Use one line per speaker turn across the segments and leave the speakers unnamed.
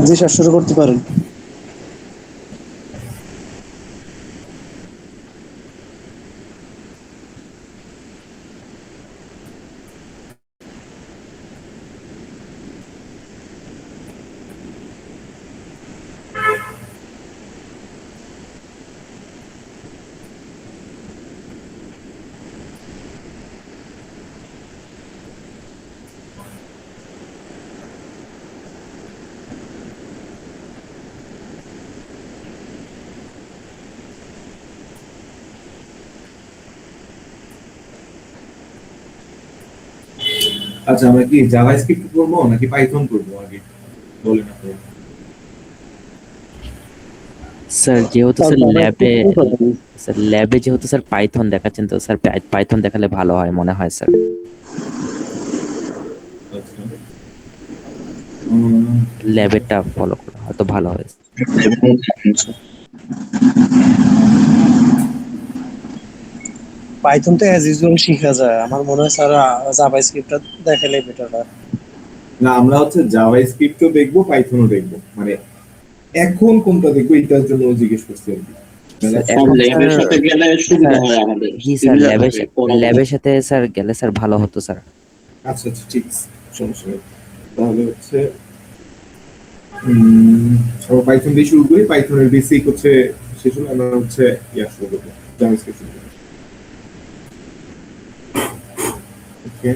জি sir, শুরু করতে পারেন।
আচ্ছা, আমরা কি জাভাস্ক্রিপ্ট করবো নাকি পাইথন করবো আগে বলেন আপনি।
স্যার যেহেতু
স্যার
স্যার ল্যাবে
জাভাস্ক্রিপ্ট করেন।
স্যার ল্যাবে যেহেতু স্যার পাইথন দেখাচ্ছেন, তো স্যার পাইথন দেখালে ভালো হয় মনে হয় স্যার।
আচ্ছা। উম,
ল্যাবেরটা ফলো করা হয়তো ভালো হয়।
পাইথন তো অ্যাজ ইউজুয়াল শিখা যায়, আমার মনে হয় স্যার জাভাস্ক্রিপ্টটা দেখালে বেটার হয়।
না, আমরা হচ্ছে জাভাস্ক্রিপ্টও দেখবো পাইথনও দেখবো, মানে এখন কোনটা দেখবো এটার জন্য জিজ্ঞেস করছি আর কি। মানে
স্যার
স্যার
এখন স্যার
ল্যাবের সাথে গেলে সুবিধা
স্যার
হয়, আমাদের
জি স্যার
সিমিলার হবে পড়ানো।
ল্যাবের সাথে স্যার গেলে স্যার ভালো হতো স্যার।
আচ্ছা আচ্ছা, ঠিক আছে, সমস্যা নেই। তাহলে হচ্ছে উম, আমরা পাইথন দিয়ে শুরু করি। পাইথনের বেসিক হচ্ছে শেষ হলে আমরা হচ্ছে ইয়া শুরু করবো, জাভাস্ক্রিপ্ট শুরু করবো। ওকে।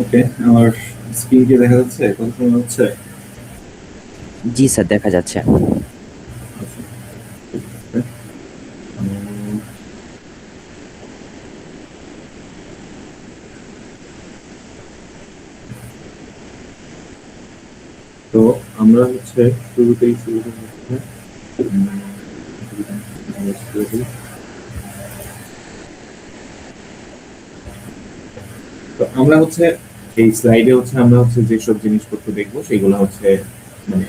ওকে, আমার স্ক্রিন কি দেখা যাচ্ছে, কথা শোনা যাচ্ছে?
জি স্যার দেখা যাচ্ছে।
আচ্ছা। উম, তো আমরা হচ্ছে শুরুতেই শুরু করতে তো আমরা হচ্ছে এই স্লাইডে হচ্ছে আমরা হচ্ছে যেসব জিনিসপত্র দেখবো সেগুলো হচ্ছে মানে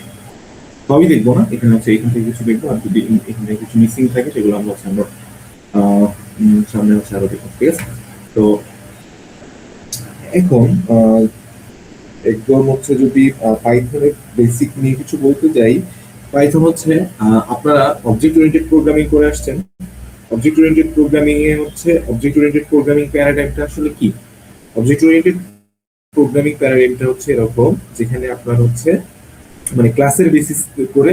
সবই দেখবো না, এখানে হচ্ছে এখান থেকে কিছু দেখবো, আর যদি এখানে কিছু মিসিং থাকে সেগুলো আমরা হচ্ছে আমরা সামনে হচ্ছে আরো দেখবো, ঠিক আছে? তো এখন একদম হচ্ছে যদি পাইথনের বেসিক নিয়ে কিছু বলতে যাই, পাইথন হচ্ছে আপনারা অবজেক্ট ওরিয়েন্টেড প্রোগ্রামিং করে আসছেন। অবজেক্ট ওরিয়েন্টেড প্রোগ্রামিং এ হচ্ছে অবজেক্ট ওরিয়েন্টেড প্রোগ্রামিং প্যারাডাইমটা আসলে কি? অবজেক্ট ওরিয়েন্টেড প্রোগ্রামিং প্যারাডাইমটা হচ্ছে এরকম, যেখানে আপনার হচ্ছে মানে ক্লাসের বেসিস করে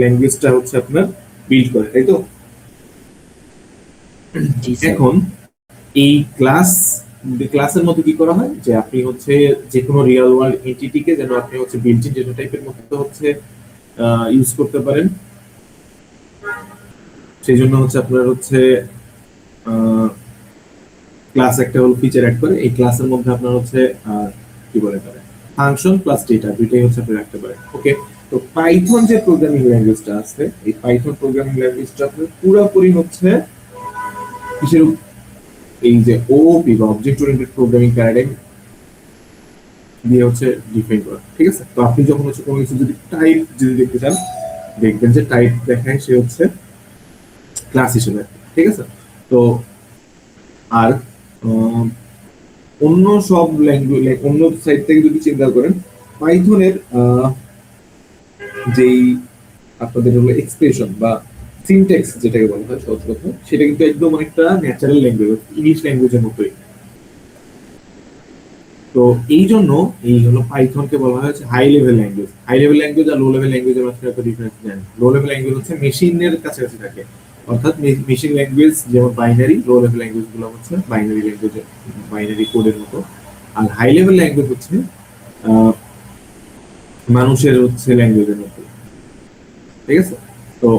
ল্যাঙ্গুয়েজটা হচ্ছে আপনার বিল্ড করে, তাই তো?
জি স্যার।
এখন এই ক্লাসের মধ্যে কি করা হয় যে আপনি হচ্ছে যে কোনো রিয়েল ওয়ার্ল্ড এন্টিটিকে যেন আপনি হচ্ছে বিল্ট ইন ডেটা টাইপের মতো হচ্ছে ইউজ করতে পারেন, সেই জন্য হচ্ছে আপনার হচ্ছে ক্লাস একটা হলো ফিচার অ্যাড করে, এই ক্লাসের মধ্যে আপনার হচ্ছে কি বলে পারে ফাংশন প্লাস ডেটা দুইটাই হচ্ছে আপনি রাখতে পারেন। ওকে, তো পাইথন যে প্রোগ্রামিং ল্যাঙ্গুয়েজটা আছে, এই পাইথন প্রোগ্রামিং ল্যাঙ্গুয়েজটা আপনার পুরোপুরি হচ্ছে কিসের এই যে ওওপি বা অবজেক্ট ওরিয়েন্টেড প্রোগ্রামিং প্যারাডাইম দিয়ে হচ্ছে ডিফাইন করা, ঠিক আছে? তো আপনি যখন হচ্ছে কোনো কিছু যদি টাইপ যদি দেখতে চান, দেখবেন যে টাইপ দেখায় সে হচ্ছে ক্লাস হিসেবে, ঠিক আছে? তো আর অন্য সব ল্যাঙ্গুয়েজ অন্য সাইড থেকে যদি চিন্তা করেন, পাইথনের যেই আপনাদের হলো এক্সপ্রেশন বা সিনট্যাক্স যেটাকে বলা হয় সহজ কথা, সেটা কিন্তু একদম অনেকটা ন্যাচারাল ল্যাঙ্গুয়েজ, ইংলিশ ল্যাঙ্গুয়েজের মতোই। তো এই জন্য এই হলো পাইথনকে বলা হয়েছে high level language. High level language আর লো লেভেল ল্যাঙ্গুয়েজের মাঝখানে একটা ডিফারেন্স জানেন। লো লেভেল ল্যাঙ্গুয়েজ হচ্ছে মেশিনের কাছাকাছি থাকে, অর্থাৎ মেশিন ল্যাঙ্গুয়েজ যেমন বাইনারি, লো লেভেল ল্যাঙ্গুয়েজ গুলো হচ্ছে বাইনারি ল্যাঙ্গুয়েজ, বাইনারি কোডের মতো। আর হাই লেভেল ল্যাঙ্গুয়েজ হচ্ছে আহ, মানুষের হচ্ছে ল্যাঙ্গুয়েজের মতো, ঠিক আছে? তো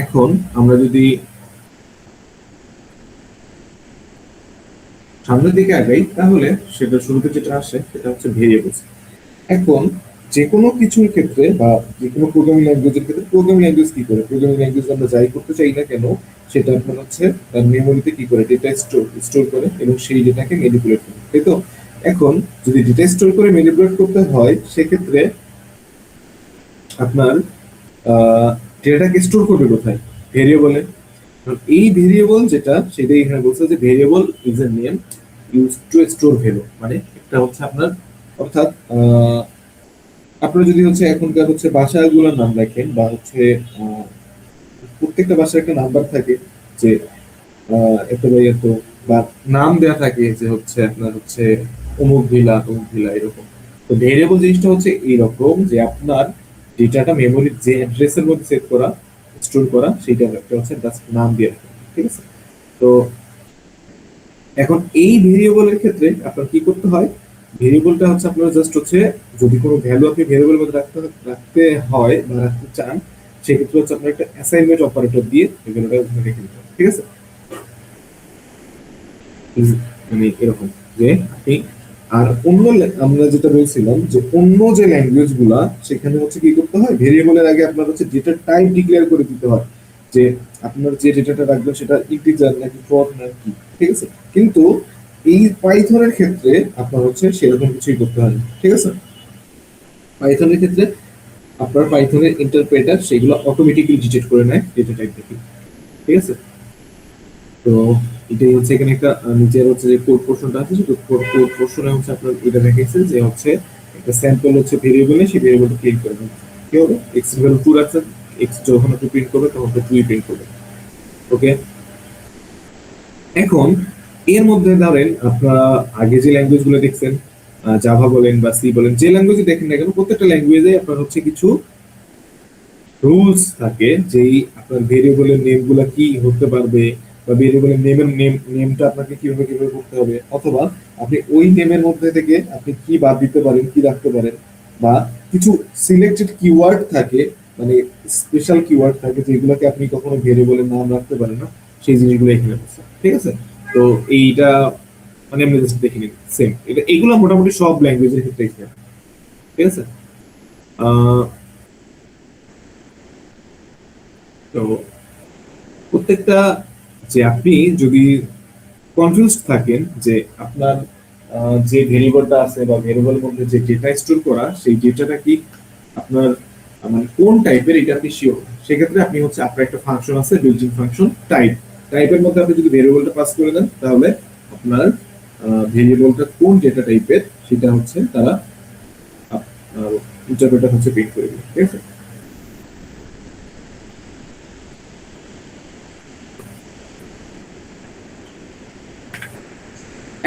এখন আমরা যদি সামনের দিকে আগাই, তাহলে সেটা শুরুতে যেটা আসে সেটা হচ্ছে ভেরিয়েবলস। এখন যে কোনো কিছুর ক্ষেত্রে বা যে কোনো প্রোগ্রামিং ল্যাঙ্গুয়েজের ক্ষেত্রে প্রোগ্রামিং ল্যাঙ্গুয়েজ কি করে, প্রোগ্রামিং ল্যাঙ্গুয়েজ আমরা যাই করতে চাই না কেন সেটা আপনার হচ্ছে তার মেমোরিতে কি করে ডেটা স্টোর করে এবং সেই ডেটাকে ম্যানিপুলেট করে, তাই তো? এখন যদি ডেটা স্টোর করে ম্যানিপুলেট করতে হয় সেক্ষেত্রে আপনার ডেটাটাকে স্টোর করবে কোথায়? ভেরিয়েবলে। এই ভেরিয়েবল যেটা সেটাই এখানে বলছে যে variable is a name use to store value, মানে একটা হচ্ছে আপনার অর্থাৎ আপনারা যদি হচ্ছে এখনকার হচ্ছে ভাষাগুলোর নাম রাখেন বা হচ্ছে প্রত্যেকটা ভাষার একটা নাম্বার থাকে যে এত বাই এত, বা নাম দেওয়া থাকে যে হচ্ছে আপনার হচ্ছে অমুক ভিলা এরকম। তো ভেরিয়েবল জিনিসটা হচ্ছে এইরকম যে আপনার ডেটাটা মেমোরির যে অ্যাড্রেসের মধ্যে সেভ করা স্টোর করা সেইটা একটা হচ্ছে জাস্ট নাম দিয়ে রাখেন, ঠিক আছে? তো এখন এই ভেরিয়েবলের ক্ষেত্রে আপনার কি করতে হয়, ভেরিয়েবলটা হচ্ছে আপনার জাস্ট হচ্ছে যদি কোনো ভ্যালু আপনি ভেরিয়েবলের মধ্যে রাখতে হয় বা রাখতে চান, সেক্ষেত্রে হচ্ছে আপনার একটা অ্যাসাইনমেন্ট অপারেটর দিয়ে এই ভ্যালুটা রেখে দিতে হবে, ঠিক আছে? মানে এরকম যে আপনি আর অন্য আমরা যেটা বলছিলাম যে অন্য যে ল্যাঙ্গুয়েজ গুলা সেখানে হচ্ছে কি করতে হয়, ভেরিয়েবলের আগে আপনার হচ্ছে ডেটা টাইপ ডিক্লেয়ার করে দিতে হয় যে আপনার যে ডেটাটা রাখবেন সেটা ইন্টিজার নাকি ফ্লোট নাকি, ঠিক আছে? কিন্তু এই পাইথনের ক্ষেত্রে আপনার হচ্ছে সেরকম কিছুই করতে হয় না, ঠিক আছে? পাইথনের ক্ষেত্রে আপনার পাইথনের ইন্টারপ্রেটার সেগুলো অটোমেটিক্যালি ডিটেক্ট করে নেয় ডেটা টাইপ থেকে, ঠিক আছে? তো এটাই হচ্ছে এখানে একটা নিচের হচ্ছে যে কোড পোর্শনটা আছে সেই কোড পোর্শনে হচ্ছে আপনার এটা দেখাইছে যে হচ্ছে একটা স্যাম্পল হচ্ছে ভেরিয়েবলে, সেই ভেরিয়েবলটা প্রিন্ট করে দেবেন। কি হবে, এক্স এর ভ্যালু 2 রাখছেন, এক্স যখন আপনি প্রিন্ট করবে তখন আপনি 2 প্রিন্ট করবে। ওকে, এখন এর মধ্যে ধরেন আপনারা আগে যে ল্যাঙ্গুয়েজ গুলো দেখছেন, জাভা বলেন বা সি বলেন, যে ল্যাঙ্গুয়েজে দেখেন না কেন প্রত্যেকটা ল্যাঙ্গুয়েজে আপনার হচ্ছে কিছু রুলস থাকে যেই আপনার ভেরিয়েবলের নেম গুলা কি হতে পারবে বা ভেরিয়েবলের নেমটা আপনাকে কিভাবে কিভাবে করতে হবে, অথবা আপনি ওই নেমের মধ্যে থেকে আপনি কি বাদ দিতে পারেন কি রাখতে পারেন, বা কিছু সিলেক্টেড কিওয়ার্ড থাকে মানে স্পেশাল কিওয়ার্ড থাকে যেগুলোকে আপনি কখনো ভেরিয়েবলের নাম রাখতে পারেন না, সেই জিনিসগুলো এখানে বলছে। ঠিক আছে, তো এইটা মানে আমরা জাস্ট দেখে নিই সেম, এটা এগুলো মোটামুটি সব ল্যাঙ্গুয়েজের ক্ষেত্রে এখানে। ঠিক আছে, আহ, তো প্রত্যেকটা যে আপনি যদি কনফিউজ থাকেন যে আপনার যে ভেরিয়েবলটা আছে বা ভেরিয়েবলের মধ্যে যে ডেটা স্টোর করা সেই ডেটাটা কি আপনার মানে কোন টাইপের, এটা আপনি শিওর, সেক্ষেত্রে আপনি হচ্ছে আপনার একটা ফাংশন আছে বিল্ট-ইন ফাংশন টাইপের মধ্যে আপনি যদি ভেরিয়েবলটা পাস করে দেন তাহলে আপনার ভেরিয়েবলটা কোন ডেটা টাইপের সেটা হচ্ছে তারা ইন্টারপ্রেটার হচ্ছে প্রিন্ট করে দেবে। ঠিক আছে,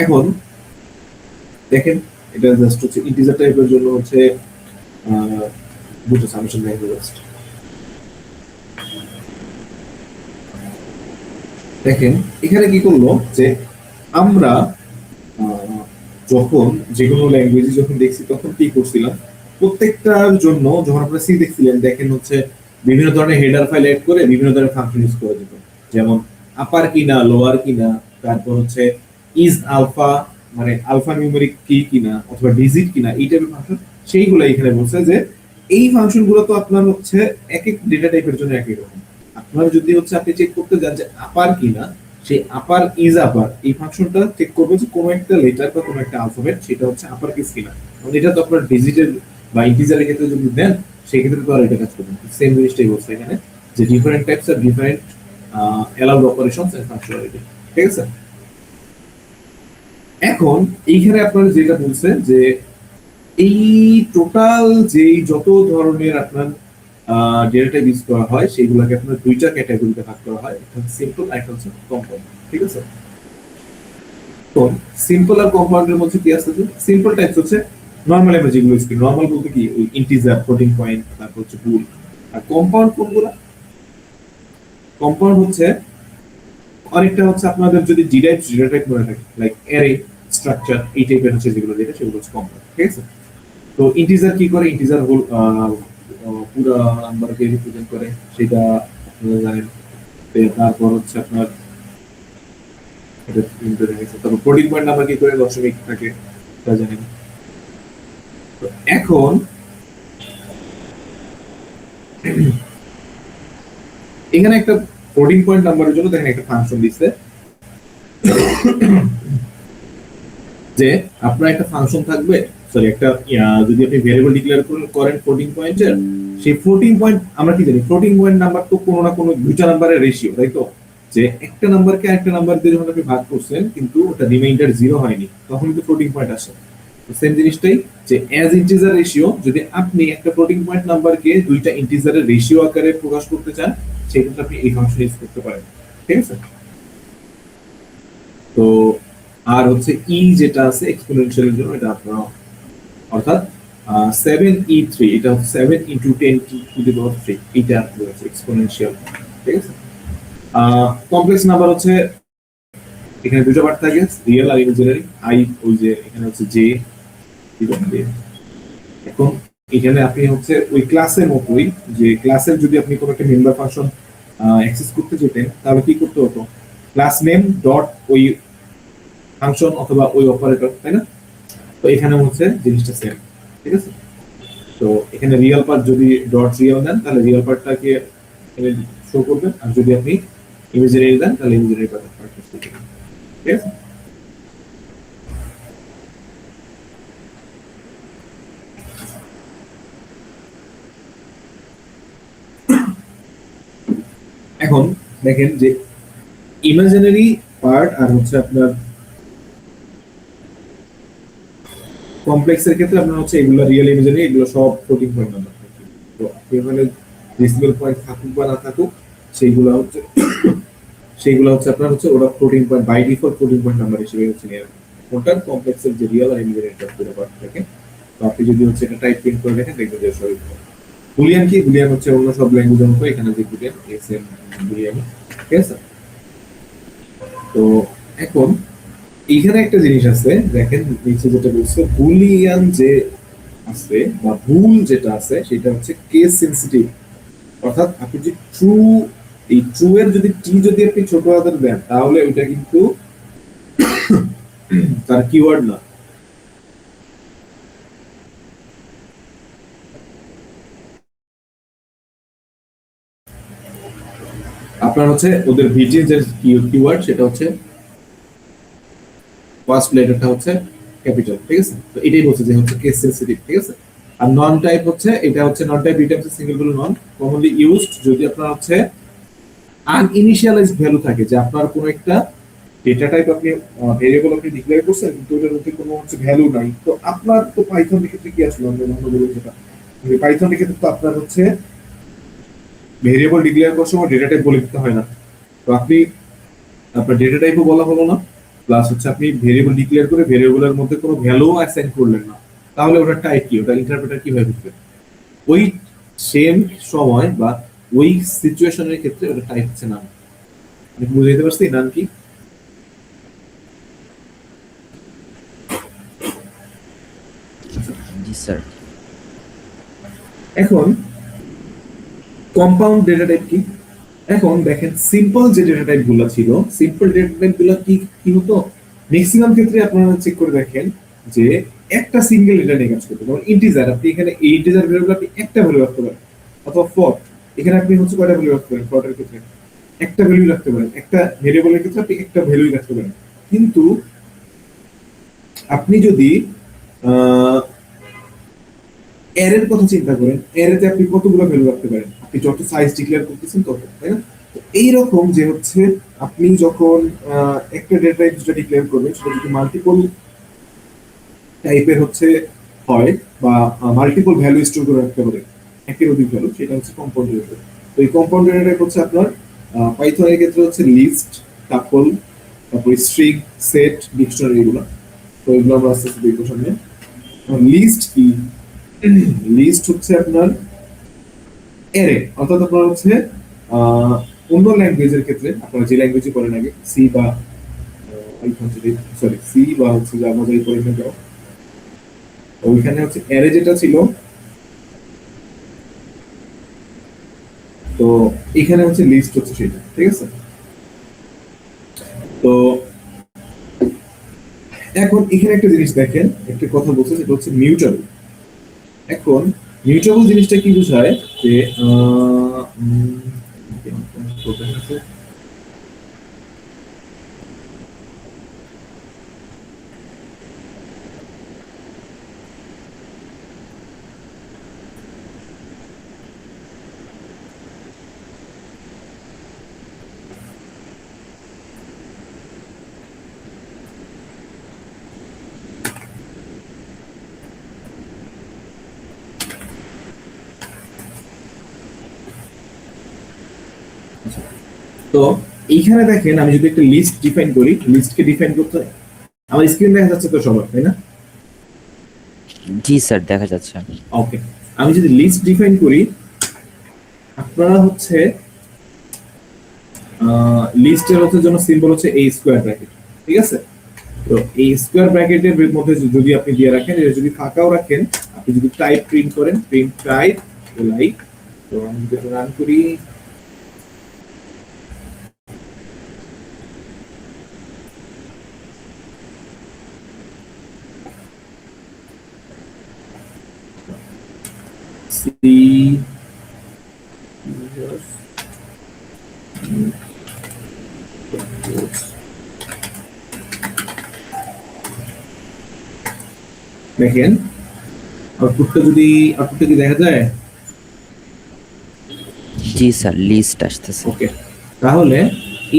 এখন দেখেন এটা জাস্ট হচ্ছে ইন্টিজার টাইপের জন্য হচ্ছে আহ, দুটো সামেশন ল্যাঙ্গুয়েজ আছে। দেখেন এখানে কি করলো যে আমরা যখন যে কোনো ল্যাঙ্গুয়েজ যখন দেখছি তখন কি করছিলাম, প্রত্যেকটার জন্য যখন আপনারা সি দেখছিলেন দেখেন হচ্ছে বিভিন্ন ধরনের হেডার ফাইল এড করে বিভিন্ন ধরনের ফাংশন ইউজ করা যেত, যেমন আপার কিনা লোয়ার কিনা, তারপর হচ্ছে ইজ আলফা মানে আলফা নিউমেরিক কি কিনা অথবা ডিজিট কিনা, এই টাইপের ফাংশন সেইগুলো এখানে বলছে যে এই ফাংশন গুলো তো আপনার হচ্ছে এক এক ডেটা টাইপের জন্য একই রকম। আপনার যদি হচ্ছে আপনি চেক করতে যান যে আপার কিনা, সেই আপার ইজ আপার এই ফাংশনটা চেক করবে যে কোনো একটা লেটার বা কোনো একটা আলফাবেট সেটা হচ্ছে আপার কেস কিনা, মানে এটা তো আপনার ডিজিটের বা ইন্টিজারের ক্ষেত্রে যদি দেন সেই ক্ষেত্রে তো আর এটা কাজ করবে না। সেম জিনিসটাই বলছে এখানে যে different types of different allowed operations and functionality. ঠিক আছে, এখন এইখানে আপনার যেটা বলছে যে এই টোটাল যে যত ধরনের আপনার ডেটা টাইপ ইউজ করা হয় সেইগুলোকে আপনার দুইটা ক্যাটাগরিতে ভাগ করা হয়, একটা সিম্পল আর একটা হচ্ছে কম্পাউন্ড। ঠিক আছে, তো সিম্পল আর কম্পাউন্ডের মধ্যে কি আছে, সিম্পল টাইপস হচ্ছে নরমাল আমরা যেগুলো ইউজ করি, নরমাল বলতে কি ওই ইন্টিজার ফ্লোটিং পয়েন্ট তারপর হচ্ছে বুল। আর কম্পাউন্ড কোনগুলো, কম্পাউন্ড হচ্ছে অনেকটা হচ্ছে আপনাদের যদি ডেটা টাইপ মনে থাকে লাইক অ্যারে স্ট্রাকচার এই টাইপের হচ্ছে যেগুলো ডেটা সেগুলো হচ্ছে কম্পাউন্ড। ঠিক আছে, তো ইন্টিজার কি করে, ইন্টিজার হোল পুরো নাম্বারকে রিপ্রেজেন্ট করে সেটা আপনারা জানেন। তারপর হচ্ছে আপনার তারপর ফ্লোটিং পয়েন্ট নাম্বার কি করে, দশমিক থাকে তা জানেন। তো এখন এখানে একটা ফ্লোটিং পয়েন্ট নাম্বারের জন্য দেখেন একটা ফাংশন দিচ্ছে যে আপনার একটা ফাংশন থাকবে, সরি একটা যদি আপনি ভেরিয়েবল ডিক্লেয়ার করেন ফ্লোটিং পয়েন্টের, সেই ফ্লোটিং পয়েন্ট আমরা কি জানি ফ্লোটিং পয়েন্ট নাম্বার তো কোনো না কোনো দুইটা নাম্বারের রেশিও, তাই তো, যে একটা নাম্বারকে আরেকটা নাম্বার দিয়ে যখন আপনি ভাগ করছেন কিন্তু ওটা রিমাইন্ডার জিরো হয়নি তখন কিন্তু ফ্লোটিং পয়েন্ট আসে। সেম জিনিসটাই যে অ্যাজ ইন্টিজার রেশিও, যদি আপনি একটা ফ্লোটিং পয়েন্ট নাম্বারকে দুইটা ইন্টিজারের রেশিও আকারে প্রকাশ করতে চান সেক্ষেত্রে আপনি এই ফাংশন ইউজ করতে পারেন। ঠিক আছে, তো আর হচ্ছে ই যেটা আছে এক্সপোনেনশিয়ালের জন্য এটা আপনারা অর্থাৎ 7e3 এটা হচ্ছে 7 ইনটু 10 টু দি পাওয়ার 3 এটা হচ্ছে এক্সপোনেনশিয়াল। ঠিক আছে, কমপ্লেক্স নাম্বার হচ্ছে এখানে দুটো পার্ট থাকে, রিয়েল আর ইমাজিনারি। আই ওই যে এখানে হচ্ছে জে। এখন এখানে আপনি হচ্ছে ওই ক্লাসের মতোই যে ক্লাসের যদি আপনি কোনো একটা মেম্বার ফাংশন অ্যাক্সেস করতে যেতেন তাহলে কি করতে হতো, ক্লাস নেম ডট ওই ফাংশন অথবা ওই অপারেটর, তাই না? তো এখানে হচ্ছে জিনিসটা সেম। ঠিক আছে, তো এখানে রিয়েল পার্ট যদি ডট রিয়েল দেন তাহলে রিয়েল পার্টটাকে এখানে শো করবে, আর যদি আপনি ইমেজিনারি দেন তাহলে ইমেজিনারি পার্টটা শো করবে। ঠিক আছে, এখন দেখেন যে ইমাজিনারি পার্ট আর হচ্ছে আপনার কমপ্লেক্সের ক্ষেত্রে আপনার হচ্ছে এগুলো রিয়েল ইমাজিনারি এগুলো সব ফ্লোটিং পয়েন্ট নাম্বার থাকে। তো আপনি ওখানে ডেসিমাল পয়েন্ট থাকুক বা না থাকুক সেইগুলো হচ্ছে আপনার হচ্ছে ওরা floating point by default floating point number হিসেবে হচ্ছে নিয়ে রাখে। ওটার কমপ্লেক্সের যে রিয়েল আর ইমাজিনারি দুটো পার্ট থাকে। তো আপনি যদি হচ্ছে এটা টাইপ প্রিন্ট করে দেখেন দেখবেন যে সবই বুলিয়ান কি, বুলিয়ান হচ্ছে অন্য সব ল্যাঙ্গুয়েজের মতো এখানে যে বুলিয়ান এসএম বুলিয়ান। ঠিক আছে, তো এখন এইখানে একটা জিনিস আছে দেখেন নিচে যেটা বলছে বুলিয়ান যে আছে বা বুল যেটা আছে সেটা হচ্ছে কেস সেনসিটিভ অর্থাৎ আপনি যে ট্রু, এই ট্রু এর যদি টি যদি আপনি ছোট হাতের দেন তাহলে ওইটা কিন্তু তার কিওয়ার্ড না। আপনার হচ্ছে ওদের ভিটির যে কিওয়ার্ড সেটা হচ্ছে ফার্স্ট লেটারটা হচ্ছে ক্যাপিটাল, ঠিক আছে? তো এটাই বলছে যে হচ্ছে কেস সেনসিটিভ, ঠিক আছে? আর নন টাইপ হচ্ছে, এটা হচ্ছে নন টাইপ রিটার্নস সিঙ্গেল ভ্যালু নন কমনলি ইউজড যদি আপনার হচ্ছে আনইনিশিয়ালাইজড ভ্যালু থাকে, যে আপনার কোনো একটা ডেটা টাইপ আপনি ভেরিয়েবল আপনি ডিক্লেয়ার করছেন কিন্তু ওটার মধ্যে কোনো হচ্ছে ভ্যালু নাই। তো আপনার তো পাইথনের ক্ষেত্রে কি আসলে আমরা ভালো বলি যেটা পাইথনের ক্ষেত্রে তো আপনার হচ্ছে ভেরিয়েবল ডিক্লেয়ার করার সময় ডেটা টাইপ বলে দিতে হয় না। তো আপনি আপনার ডেটা টাইপও বলা হলো না, প্লাস হচ্ছে আপনি ভেরিয়েবল ডিক্লেয়ার করে ভেরিয়েবলের মধ্যে কোনো ভ্যালু অ্যাসাইন করলেন না, তাহলে ওটা টাইপ কি, ওটা ইন্টারপ্রেটার কিভাবে বুঝবে? ওই সেম সময় বা ওই সিচুয়েশনের ক্ষেত্রে ওটা টাইপ হচ্ছে নাম। আপনি বুঝতে পারছি নাম কি?
জি স্যার।
এখন কম্পাউন্ড ডেটা টাইপ কি? এখন দেখেন সিম্পল যে ডেটা টাইপ গুলো ছিল, সিম্পল ডেটা টাইপ গুলো কি কি হতো, ম্যাক্সিমাম ক্ষেত্রে আপনারা চেক করে দেখেন যে একটা সিঙ্গেল ডেটা নিয়ে কাজ করতে, যেমন ইন্টিজার, আপনি এখানে এই ইন্টিজার ভ্যালু আপনি একটা ভ্যালু রাখতে পারেন, অথবা ফ্লোট, এখানে আপনি হচ্ছে কয়টা ভ্যালু রাখতে পারেন, ফ্লোটের ক্ষেত্রে একটা ভ্যালু রাখতে পারেন, একটা ভেরিয়েবলের ক্ষেত্রে আপনি একটা ভ্যালুই রাখতে পারেন। কিন্তু আপনি যদি অ্যারের কথা চিন্তা করেন, অ্যারেতে আপনি কতগুলো ভ্যালু রাখতে পারেন, আপনি যত সাইজ ডিক্লেয়ার করতেছেন তত, তাই না? তো এইরকম যে হচ্ছে আপনি যখন একটা ডেটা টাইপ যেটা ডিক্লেয়ার করবেন সেটা যদি মাল্টিপল টাইপের হচ্ছে হয় বা মাল্টিপল ভ্যালু স্টোর করে রাখতে পারে, একের অধিক ভ্যালু, সেটা হচ্ছে কম্পাউন্ড ডেটা টাইপ। তো এই কম্পাউন্ড ডেটা টাইপ হচ্ছে আপনার পাইথনের ক্ষেত্রে হচ্ছে লিস্ট, টাপল, তারপর স্ট্রিং, সেট, ডিকশনারি, এগুলো। তো এগুলো আমরা আস্তে আস্তে দেখবো সামনে। লিস্ট কি? লিস্ট হচ্ছে আপনার অ্যারে, অর্থাৎ আপনার হচ্ছে অন্য ল্যাঙ্গুয়েজের ক্ষেত্রে আপনারা যে ল্যাঙ্গুয়েজে করেন আগে, সি বা পাইথন, সরি সি বা হচ্ছে জাভা যাই করেন না কেন, ওইখানে হচ্ছে অ্যারে যেটা ছিল, তো এখানে হচ্ছে লিস্ট হচ্ছে সেটা, ঠিক আছে? তো এখন এখানে একটা জিনিস দেখেন, একটা কথা বলছে সেটা হচ্ছে মিউটেবল। এখন মিউটেবল জিনিসটা কি বোঝায় যে তো এইখানে দেখেন আমি যদি একটা লিস্ট ডিফাইন করি, লিস্টকে ডিফাইন করতে আমার স্ক্রিন দেখা যাচ্ছে তো সবার, তাই না?
জি স্যার, দেখা যাচ্ছে।
ওকে, আমি যদি লিস্ট ডিফাইন করি, আপনারা হচ্ছে লিস্টের হচ্ছে জন্য সিম্বল হচ্ছে এই স্কোয়ার ব্র্যাকেট, ঠিক আছে? তো এই স্কোয়ার ব্র্যাকেটের মধ্যে যদি আপনি দিয়ে রাখেন, এটা যদি ফাঁকাও রাখেন, আপনি যদি টাইপ প্রিন্ট করেন, প্রিন্ট টাইপ লাইক, তো আমি যদি রান করি, সি দেখেন আউটপুটটা কি দেখা যায়?
জি স্যার, লিস্ট আসতেছে।
ওকে, তাহলে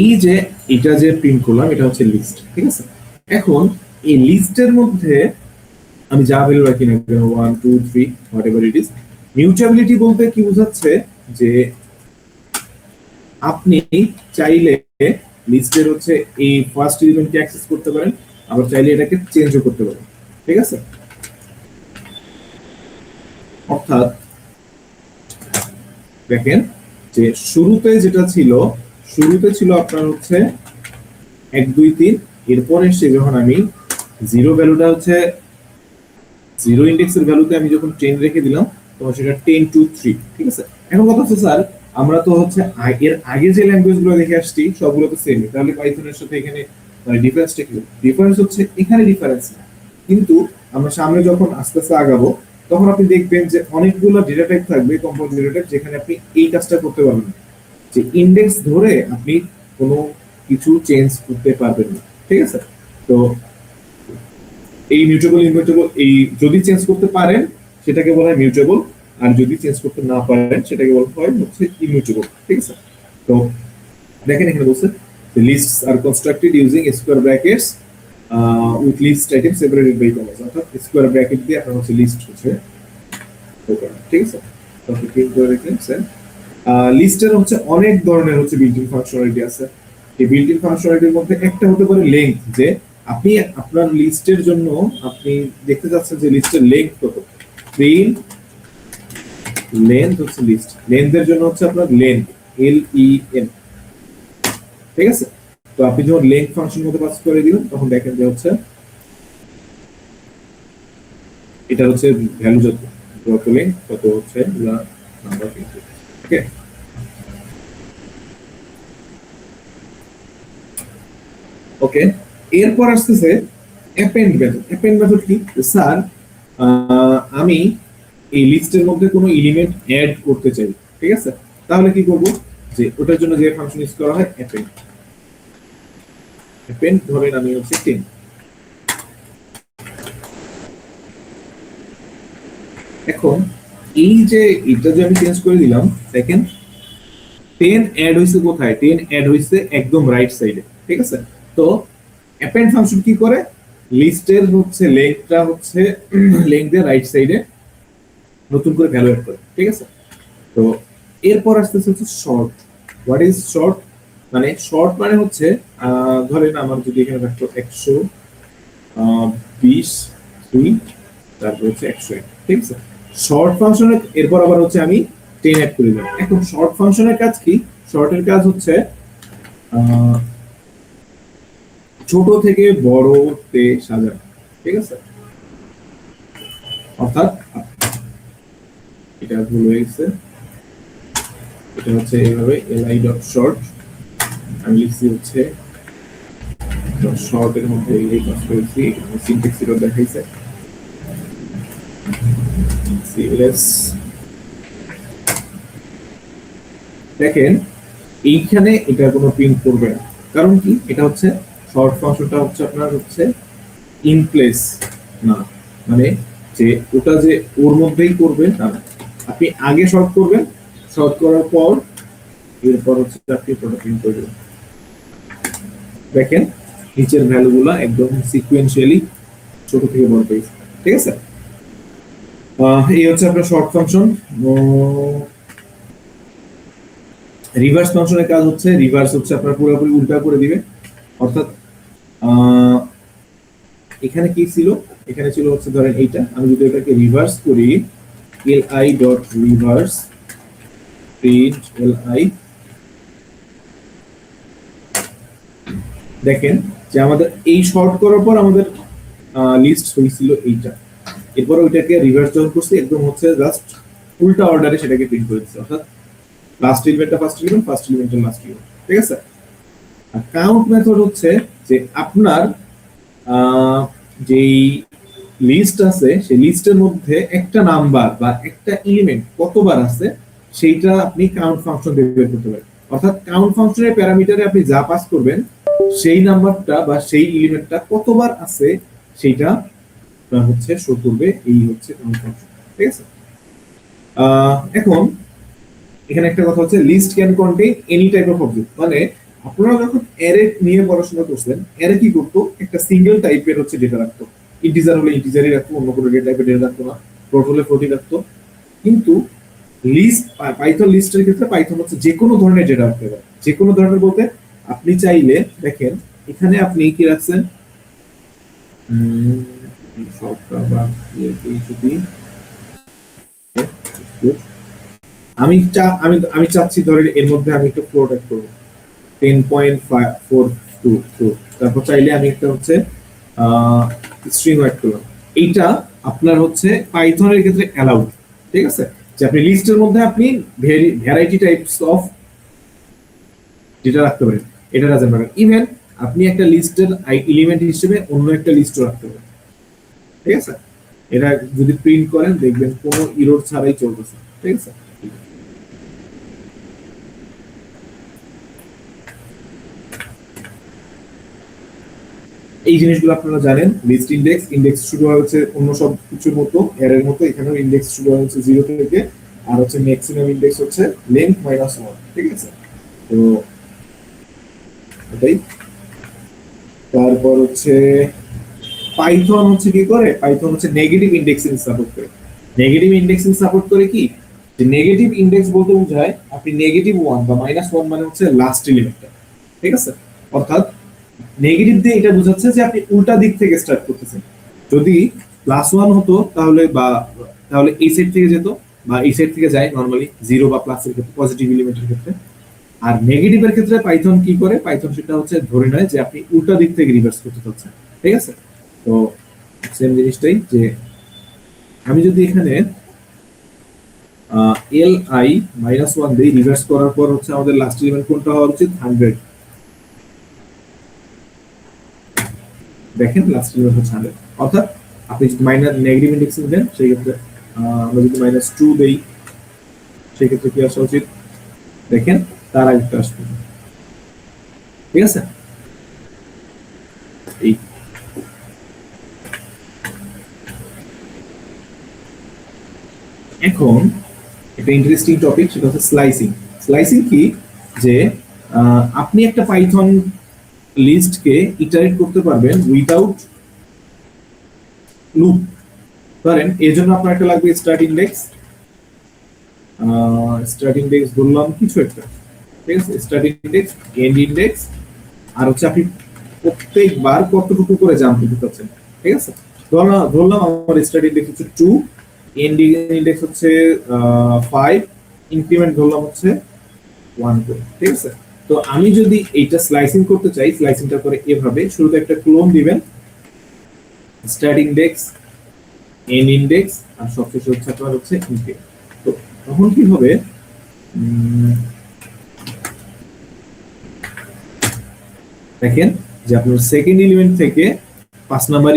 এই যে এটা যে প্রিন্ট করলাম এটা হচ্ছে লিস্ট, ঠিক আছে? এখন এই লিস্টের মধ্যে আমি যা ভ্যালু রাখি না কেন, 1 2 3 হোয়াট এভার ইট ইজ, মিউচুয়াবিলিটি বলতে কি বোঝাচ্ছে যে আপনি চাইলে লিস্টের হচ্ছে এই ফার্স্ট এলিমেন্টকে অ্যাক্সেস করতে পারেন, আবার চাইলে এটাকে চেঞ্জও করতে পারেন, ঠিক আছে? অর্থাৎ দেখেন যে শুরুতে যেটা ছিল, শুরুতে ছিল আপনার হচ্ছে 1 2 3, এরপর এসে যখন আমি জিরো ভ্যালুটা হচ্ছে জিরো ইন্ডেক্সের ভ্যালুতে আমি যখন 10 রেখে দিলাম তখন সেটা 10 2 3, ঠিক আছে? এখন কথা হচ্ছে স্যার আমরা তো হচ্ছে এর আগে যে ল্যাঙ্গুয়েজ গুলো দেখে আসছি সবগুলো তো সেম, তাহলে পাইথনের সাথে এখানে ডিফারেন্সটা কি? ডিফারেন্স হচ্ছে এখানে ডিফারেন্স না, কিন্তু আমরা সামনে যখন আস্তে আস্তে আগাবো তখন আপনি দেখবেন যে অনেকগুলো ডেটা টাইপ থাকবে, কম্পাউন্ড ডেটা টাইপ, যেখানে আপনি এই কাজটা করতে পারবেন না, যে ইন্ডেক্স ধরে আপনি কোনো কিছু চেঞ্জ করতে পারবেন না। ঠিক আছে, তো এই মিউটেবল ইমিউটেবল, এই যদি চেঞ্জ করতে পারেন সেটাকে বলা হয় মিউটেবল, আর যদি চেঞ্জ করতে না পারেন সেটাকে বলা হয় হচ্ছে ইমিউটেবল। ঠিক আছে, তো দেখেন এখানে বলছে lists are constructed using square brackets with list item separated by commas, অর্থাৎ স্কোয়ার ব্র্যাকেট দিয়ে আপনার হচ্ছে লিস্ট হচ্ছে ওপেন। ঠিক আছে, তো ক্লিক করে রেখেছেন। লিস্টের হচ্ছে অনেক ধরনের হচ্ছে বিল্ট ইন ফাংশনালিটি আছে। এই বিল্ট ইন ফাংশনালিটির মধ্যে একটা হতে পারে লেংথ, যে আপনি আপনার লিস্টের জন্য আপনি দেখতে চাচ্ছেন যে লিস্টের লেংথ কত। প্রিন্ট লেন্থ হচ্ছে লিস্ট, লেন্থের জন্য হচ্ছে আপনার লেন্থ LEN। ঠিক আছে, তো আপনি যখন লেন্থ ফাংশন মধ্যে পাস করে দিবেন তখন দেখেন যে হচ্ছে এটা হচ্ছে ভ্যালু যত লেন্থ তত হচ্ছে নাম্বার। ওকে, ওকে, এরপর আসতেছে অ্যাপেন্ড মেথড। অ্যাপেন্ড মেথড কি? স্যার আমি এই লিস্টের মধ্যে কোনো এলিমেন্ট অ্যাড করতে চাই। ঠিক আছে, তাহলে কি করব, যে ওটার জন্য যে ফাংশন ইউজ করা হয় অ্যাপেন্ড। অ্যাপেন্ড ধরেন আমি হচ্ছে 10, এখন এই যে এটা যে আমি চেঞ্জ করে দিলাম, দেখেন 10 অ্যাড হইছে কোথায়? 10 অ্যাড হইছে একদম রাইট সাইডে। ঠিক আছে, তো অ্যাপেন্ড ফাংশন কি করে, লিস্টের হচ্ছে লেংথটা হচ্ছে লেংথের রাইট সাইডে নতুন করে ভ্যালু অ্যাড করে। ঠিক আছে, তো এরপর আসতেছে হচ্ছে শর্ট। What is short? মানে শর্ট মানে হচ্ছে ধরেন আমার যদি এখানে থাকতো 120 তারপর হচ্ছে 101। ঠিক আছে, শর্ট ফাংশনের এরপর আবার হচ্ছে আমি 10 অ্যাড করে দিলাম। এখন শর্ট ফাংশনের কাজ কি? শর্টের কাজ হচ্ছে ছোট থেকে বড়তে সাজানো। ঠিক আছে, অর্থাৎ এটা ভুল হয়ে গেছে, এটা হচ্ছে এইভাবে li ডট শর্ট, আমি লিখছি হচ্ছে শর্টের মধ্যে এই কাজ করেছি, সিনট্যাক্স এরর দেখাইছে সিএলএস। দেখেন এইখানে এটা কোনো প্রিন্ট করবে না, কারণ কি? এটা হচ্ছে শর্ট ফাংশনটা হচ্ছে আপনার হচ্ছে ইন প্লেস না, মানে যে ওটা যে ওর মধ্যেই করবে না, আপনি আগে শর্ট করবেন, শর্ট করার পর এরপর হচ্ছে আপনি ওটা প্রিন্ট করে দেবেন। দেখেন নিচের ভ্যালুগুলো একদম সিকোয়েন্সিয়ালি ছোট থেকে বড় পেয়েছে। ঠিক আছে, এই হচ্ছে আপনার শর্ট ফাংশন। রিভার্স ফাংশনের কাজ হচ্ছে, রিভার্স হচ্ছে আপনার পুরোপুরি উল্টা করে দিবে, অর্থাৎ এখানে কি ছিল? এখানে ছিল হচ্ছে ধরেন এইটা, আমি যদি এটাকে রিভার্স করি li dot reverse print li, দেখেন যে আমাদের এই শর্ট করার পর আমাদের লিস্ট হয়েছিল এইটা, এরপর ওইটাকে রিভার্স যখন করছি একদম হচ্ছে জাস্ট উল্টা অর্ডারে সেটাকে প্রিন্ট করে দিচ্ছে, অর্থাৎ লাস্ট এলিমেন্টটা ফার্স্ট এলিমেন্ট, ফার্স্ট এলিমেন্টটা লাস্ট এলিমেন্ট। ঠিক আছে, আর কাউন্ট মেথড হচ্ছে যে আপনার যেই লিস্ট আছে সেই লিস্টের মধ্যে একটা নাম্বার বা একটা এলিমেন্ট কতবার আছে সেইটা আপনি কাউন্ট ফাংশন দিয়ে বের করতে পারেন। অর্থাৎ কাউন্ট ফাংশনের প্যারামিটারে আপনি যা পাস করবেন সেই নাম্বারটা বা সেই এলিমেন্টটা কতবার আছে সেইটা হচ্ছে শো করবে, এই হচ্ছে কাউন্ট ফাংশন। ঠিক আছে, এখন এখানে একটা কথা হচ্ছে list can contain any type of object, মানে আপনারা যখন অ্যারে নিয়ে পড়াশোনা করছেন, অ্যারে কি করতো? একটা সিঙ্গেল টাইপের হচ্ছে ডেটা রাখতো, ইন্টিজার হলে ইন্টিজারই রাখতো, অন্য কোনো ডেটা টাইপের ডেটা রাখতো না, ফ্লোট হলে ফ্লোটই রাখতো। কিন্তু লিস্ট, পাইথন লিস্টের ক্ষেত্রে পাইথন হচ্ছে যে কোনো ধরনের ডেটা রাখতে পারে। যে কোনো ধরনের বলতে আপনি চাইলে দেখেন এখানে আপনি কি রাখছেন, আমি আমি চাচ্ছি ধরেন এর মধ্যে আমি একটা ফ্লোট অ্যাড করব 10.424, তারপর চাইলে আমি একটা হচ্ছে স্ট্রিং অ্যাড করলাম। এইটা আপনার হচ্ছে পাইথনের ক্ষেত্রে অ্যালাউড। ঠিক আছে, যে আপনি লিস্টের মধ্যে আপনি ভ্যারাইটি টাইপস অফ ডেটা রাখতে পারেন, এটা ডাজেন্ট ম্যাটার। ইভেন আপনি একটা লিস্টের এলিমেন্ট হিসেবে অন্য একটা লিস্টও রাখতে পারেন, ঠিক আছে? এটা যদি প্রিন্ট করেন দেখবেন কোনো ইরর ছাড়াই চলতেছে, ঠিক আছে? এই জিনিসগুলো আপনারা জানেন। লিস্ট ইন্ডেক্স, ইন্ডেক্স শুরু হচ্ছে অন্য সব কিছুর মতো এর মতো, এখানেও ইন্ডেক্স শুরু হচ্ছে 0 থেকে, আর হচ্ছে ম্যাক্সিমাম ইন্ডেক্স হচ্ছে লেন্থ -1, ঠিক আছে? তো এটাই। তারপর হচ্ছে পাইথন হচ্ছে কি করে, পাইথন হচ্ছে নেগেটিভ ইন্ডেক্সিং সাপোর্ট করে। নেগেটিভ ইন্ডেক্সিং সাপোর্ট করে কি, যে নেগেটিভ ইন্ডেক্স বলতে বোঝায় আপনি -1 বা -1 মানে হচ্ছে লাস্ট এলিমেন্টটা, ঠিক আছে? অর্থাৎ নেগেটিভ দিয়ে এটা বোঝাচ্ছে যে আপনি উল্টা দিক থেকে স্টার্ট করতেছেন। যদি +1 হতো তাহলে এই সাইড থেকে যেত, বা এই সাইড থেকে যায় নরমালি 0 বা প্লাসের ক্ষেত্রে, পজিটিভ এলিমেন্টের ক্ষেত্রে। আর নেগেটিভের ক্ষেত্রে পাইথন কি করে, পাইথন সেটা হচ্ছে ধরে নেয় যে আপনি উল্টা দিক থেকে রিভার্স করতে চাচ্ছেন, ঠিক আছে? তো সেম জিনিসটাই, যে আমি যদি এখানে li-1 দেই, রিভার্স করার পর হচ্ছে আমাদের লাস্ট এলিমেন্ট কোনটা হওয়া উচিত, 100। দেখেন লাস্ট এলিমেন্ট হচ্ছে 100। অর্থাৎ আপনি যদি নেগেটিভ ইন্ডেক্সিং দেন সেই ক্ষেত্রে আমরা যদি -2 দেই সেই ক্ষেত্রে কি আসা উচিত, দেখেন তার আগেটা আসবে, ঠিক আছে? এই এখন একটা ইন্টারেস্টিং টপিক, সেটা হচ্ছে স্লাইসিং। স্লাইসিং কি, যে আপনি একটা পাইথন লিস্টকে ইটারেট করতে পারবেন উইদাউট লুপ। ধরেন এর জন্য আপনার একটা লাগবে স্টার্ট ইন্ডেক্স বললাম কিছু একটা, ঠিক আছে? স্টার্ট ইন্ডেক্স, এন্ড ইন্ডেক্স, আর হচ্ছে আপনি প্রত্যেকবার কতটুকু করে জাম্প দিতে চাচ্ছেন, ঠিক আছে? ধরলাম আমার স্টার্ট ইন্ডেক্স হচ্ছে 2, এন্ড ইন্ডেক্স হচ্ছে 5, ইনক্রিমেন্ট ধরলাম হচ্ছে 1 করে, ঠিক আছে? তো আমি যদি এইটা স্লাইসিং করতে চাই, স্লাইসিংটা করে এভাবে শুরুতে একটা ক্লোন দিবেন, স্টার্ট ইন্ডেক্স, এন্ড ইন্ডেক্স, আর সবশেষে হচ্ছে আপনার হচ্ছে ইনক্রিমেন্ট। তো তখন কি হবে, দেখেন যে আপনার সেকেন্ড এলিমেন্ট থেকে 5 নাম্বার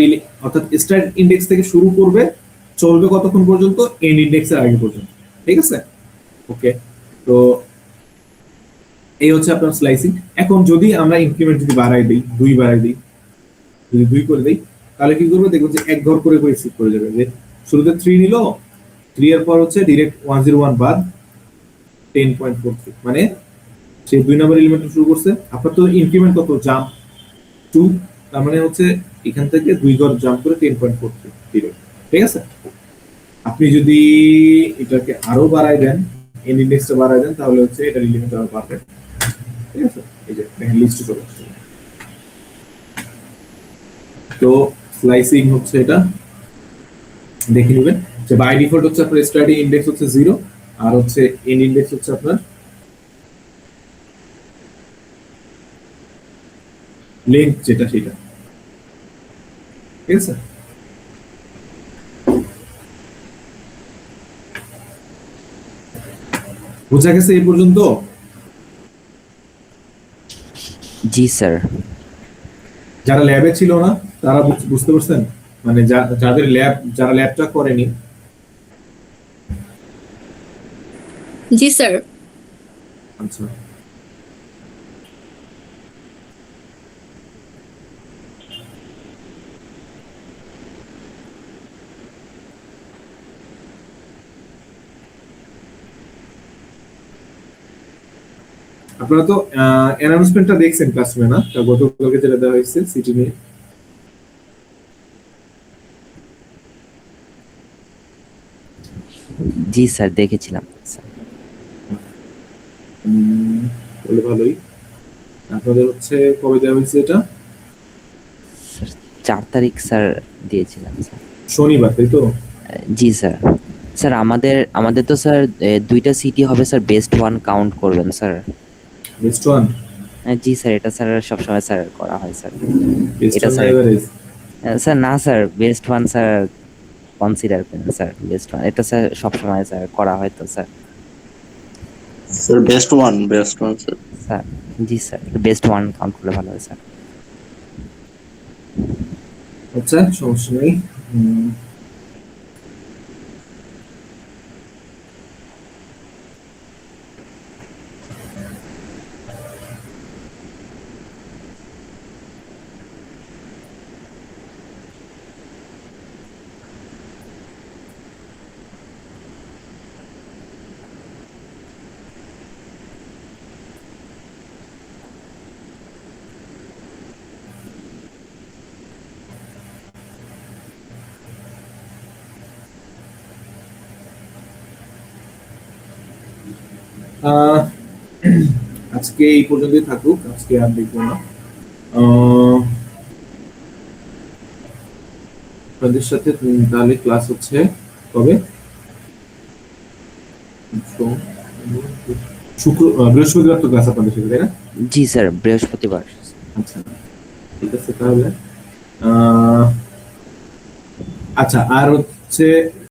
অর্থাৎ স্টার্ট ইন্ডেক্স থেকে শুরু করবে, চলবে কতক্ষণ পর্যন্ত, এন্ড ইন্ডেক্সের আগে পর্যন্ত, ঠিক আছে? ওকে, তো এই হচ্ছে আপনার স্লাইসিং। এখন যদি আমরা ইনক্রিমেন্ট যদি বাড়াই দিই, 2 বাড়াই দিই, যদি 2 করে দেই, তাহলে কি করবে, দেখবেন যে এক ঘর করে স্কিপ করে যাবে। যে শুরুতে 3 নিল, 3 এর পর হচ্ছে ডিরেক্ট 101 বাদ 10.43, মানে সে 2 নাম্বার এলিমেন্ট শুরু করছে। আপনার তো ইনক্রিমেন্ট কত, জাম্প 2, তার মানে হচ্ছে এখান থেকে 2 ঘর জাম্প করে 10.43 ডিরেক্ট, ঠিক আছে? আপনি যদি এটাকে আরো বাড়াই দেন, এন্ড ইন্ডেক্সটা বাড়াই দেন, তাহলে হচ্ছে এটা এলিমেন্ট আরো বাড়বে, ঠিক আছে? এই যে দেখেন লিস্টে চলে আসছে। তো স্লাইসিং হচ্ছে এটা, দেখে নেবেন যে বাই ডিফল্ট হচ্ছে আপনার স্টার্টিং ইন্ডেক্স হচ্ছে 0, আর হচ্ছে এন্ড ইন্ডেক্স হচ্ছে আপনার লেন্থ যেটা সেটা, ঠিক আছে? বোঝা গেছে এই পর্যন্ত?
জি স্যার।
যারা ল্যাবে ছিল না তারা বুঝতে পারছেন, মানে যারা ল্যাবটা করেনি?
জি স্যার।
আচ্ছা, আপনারা তো অ্যানাউন্সমেন্টটা দেখছেন ক্লাসরুমে, না? গতকালকে যেটা দেওয়া হয়েছে সিটি নিয়ে।
জি স্যার, দেখেছিলাম স্যার।
বলে ভালোই। আপনাদের হচ্ছে কবে দেওয়া হয়েছে এটা?
4 তারিখ স্যার দিয়েছিলাম স্যার।
শনিবার, তাই তো?
জি স্যার। স্যার আমাদের তো স্যার 2টা সিটি হবে স্যার, বেস্ট ওয়ান কাউন্ট করবেন স্যার।
Best one?
জি স্যার, এটা স্যার সবসময় স্যার করা হয় স্যার।
বেস্ট
এটা
ওয়ান
স্যার
এভারেজ?
স্যার না sir, best one sir consider করেন স্যার বেস্ট ওয়ান, এটা স্যার সবসময় স্যার করা হয় তো sir.
Sir best one sir.
Sir জি স্যার, বেস্ট ওয়ান কাউন্ট করলে ভালো হয় স্যার।
আচ্ছা, সমস্যা নেই। উম, আহ, আজকে এই পর্যন্তই থাকুক, আজকে আর দেখবো না। আহ, আপনাদের সাথে তাহলে ক্লাস হচ্ছে কবে? বৃহস্পতিবার তো ক্লাস আপনাদের সাথে, তাই না?
জি স্যার, বৃহস্পতিবার।
আচ্ছা, ঠিক আছে তাহলে। আহ, আচ্ছা, আর হচ্ছে